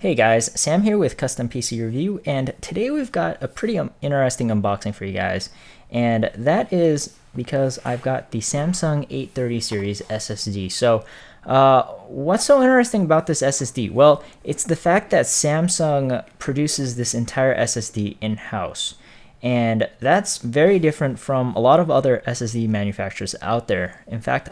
Hey guys, Sam here with Custom PC Review, and today we've got a pretty interesting unboxing for you guys, and that is because I've got the Samsung 830 series SSD. So, what's so interesting about this SSD? Well, it's the fact that Samsung produces this entire SSD in-house. And that's very different from a lot of other SSD manufacturers out there. In fact,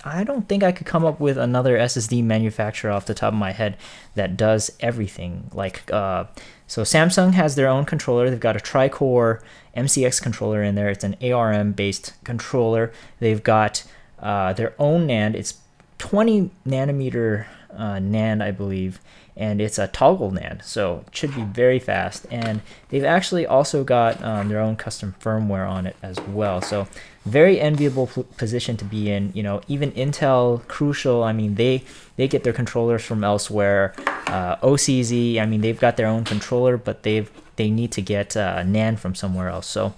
I don't think I could come up with another SSD manufacturer off the top of my head that does everything. So Samsung has their own controller. They've got a tri-core MCX controller in there. It's an ARM based controller. They've got their own NAND. It's 20 nanometer NAND, I believe, and it's a toggle NAND, so it should be very fast. And they've actually also got their own custom firmware on it as well. So very enviable position to be in. You know, even Intel, Crucial. I mean, they get their controllers from elsewhere. OCZ. I mean, they've got their own controller, but they need to get NAND from somewhere else. So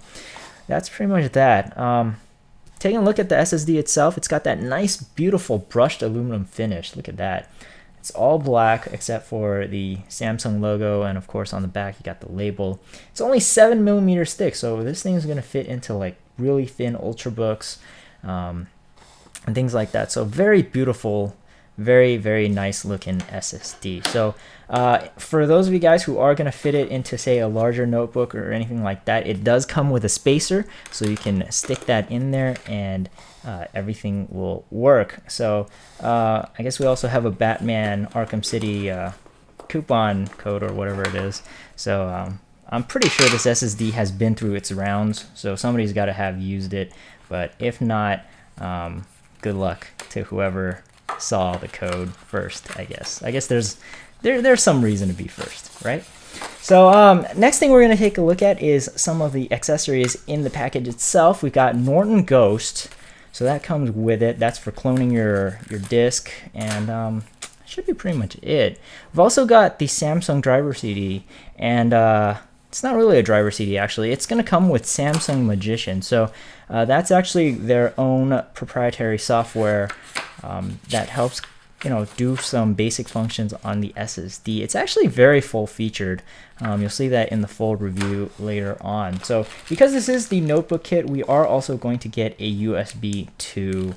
that's pretty much that. Taking a look at the SSD itself, it's got that nice, beautiful brushed aluminum finish. Look at that. It's all black except for the Samsung logo, and of course on the back you got the label. It's only 7mm thick, so this thing is going to fit into like really thin ultrabooks and things like that. So very beautiful, very nice looking SSD. So for those of you guys who are going to fit it into, say, a larger notebook or anything like that, it does come with a spacer, so you can stick that in there and everything will work. So I guess we also have a Batman Arkham City coupon code or whatever it is. So I'm pretty sure this SSD has been through its rounds, so somebody's got to have used it. But if not, good luck to whoever saw the code first. I guess there's some reason to be first, right? So next thing we're going to take a look at is some of the accessories in the package itself. We've got Norton Ghost, so that comes with it. That's for cloning your disk, and should be pretty much it. We've also got the Samsung driver CD, and it's not really a driver CD actually. It's going to come with Samsung Magician, so that's actually their own proprietary software that helps do some basic functions on the SSD. It's actually very full featured. You'll see that in the full review later on. So because this is the notebook kit, we are also going to get a USB to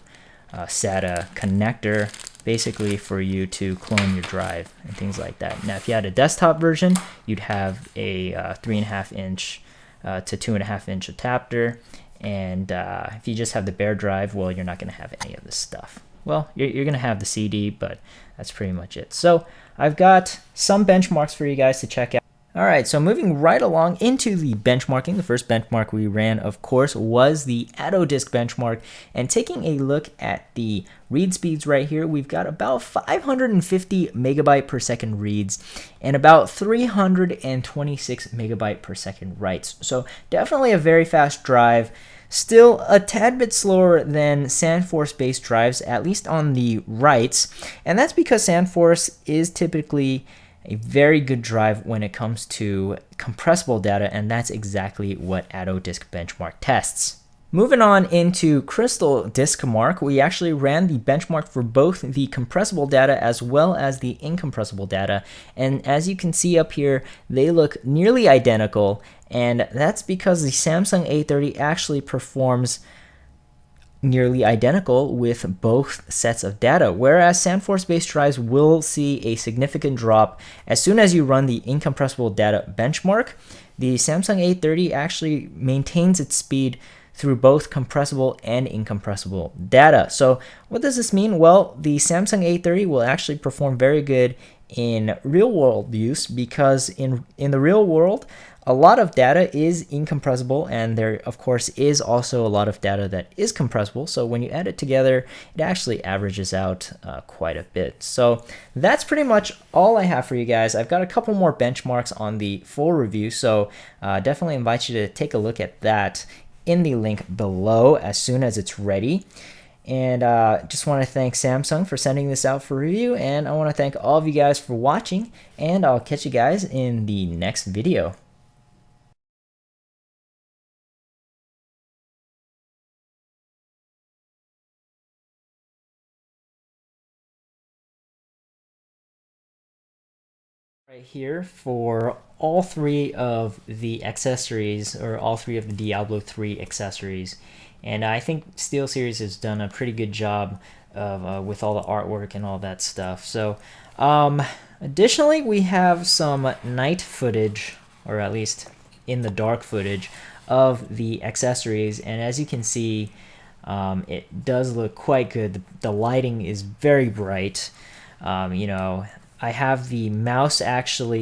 SATA connector, basically for you to clone your drive and things like that. Now if you had a desktop version, you'd have a 3.5-inch to 2.5-inch adapter, and if you just have the bare drive, well, you're not going to have any of this stuff. Well, you're going to have the CD, but that's pretty much it. So I've got some benchmarks for you guys to check out. All right, so moving right along into the benchmarking, the first benchmark we ran, of course, was the AutoDisk benchmark. And taking a look at the read speeds right here, we've got about 550 megabyte per second reads and about 326 megabyte per second writes. So definitely a very fast drive. Still a tad bit slower than SandForce-based drives, at least on the writes, and that's because SandForce is typically a very good drive when it comes to compressible data, and that's exactly what AutoDisk benchmark tests. Moving on into Crystal Disk Mark, we actually ran the benchmark for both the compressible data as well as the incompressible data, and as you can see up here, they look nearly identical, and that's because the Samsung 830 actually performs nearly identical with both sets of data, whereas SandForce-based drives will see a significant drop as soon as you run the incompressible data benchmark. The Samsung 830 actually maintains its speed through both compressible and incompressible data. So what does this mean? Well, the Samsung 830 will actually perform very good in real world use, because in the real world, a lot of data is incompressible, and there of course is also a lot of data that is compressible. So when you add it together, it actually averages out quite a bit. So that's pretty much all I have for you guys. I've got a couple more benchmarks on the full review, so definitely invite you to take a look at that in the link below as soon as it's ready. And just want to thank Samsung for sending this out for review, and I want to thank all of you guys for watching, and I'll catch you guys in the next video. Right here for all three of the accessories, or all three of the Diablo 3 accessories, and I think SteelSeries has done a pretty good job of with all the artwork and all that stuff. So additionally, we have some night footage, or at least in the dark footage, of the accessories, and as you can see, it does look quite good. The lighting is very bright. You know, I have the mouse actually